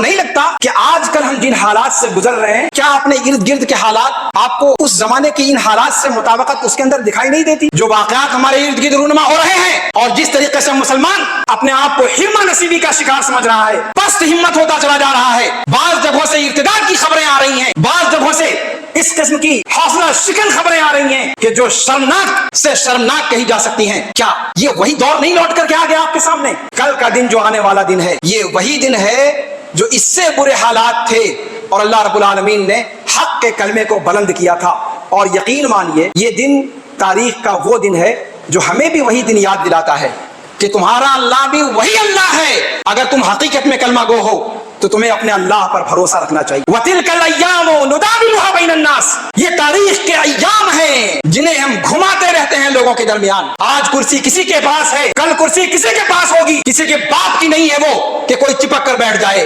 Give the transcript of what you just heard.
نہیں لگتا کہ آج کل ہم جن حالات سے گزر رہے ہیں، کیا اپنے ارد گرد کے حالات آپ کو اس زمانے کی ان حالات سے مطابقت اس کے اندر دکھائی نہیں دیتی؟ جو واقعات ہمارے ارد گرد رونما ہو رہے ہیں، اور جس طریقے سے مسلمان اپنے آپ کو ہرما نصیبی کا شکار سمجھ رہا ہے، پست ہمت ہوتا چلا جا رہا ہے، بعض جگہوں سے ارتداد کی خبریں آ رہی ہیں، بعض جگہوں سے اس قسم کی حوصلہ شکن خبریں آ رہی ہیں کہ جو شرمناک سے شرمناک کہی جا سکتی ہیں۔ کیا یہ وہی دور نہیں لوٹ کر کے آ گیا آپ کے سامنے؟ کل کا دن جو آنے والا دن ہے، یہ وہی دن ہے جو اس سے برے حالات تھے اور اللہ رب العالمین نے حق کے کلمے کو بلند کیا تھا۔ اور یقین مانیے یہ دن تاریخ کا وہ دن ہے جو ہمیں بھی وہی دن یاد دلاتا ہے کہ تمہارا اللہ بھی وہی اللہ ہے۔ اگر تم حقیقت میں کلمہ گو ہو تو تمہیں اپنے اللہ پر بھروسہ رکھنا چاہیے۔ وَتِلْكَ الْأَيَّامُ نُدَاوِلُهَا بَيْنَ النَّاسِ، یہ تاریخ کے ایام ہیں جنہیں ہم گھماتے رہتے ہیں لوگوں کے درمیان۔ آج کرسی کسی کے پاس ہے، کل کرسی کسی کے پاس ہوگی، کسی کے باپ کی نہیں ہے وہ کہ کوئی چپک کر بیٹھ جائے۔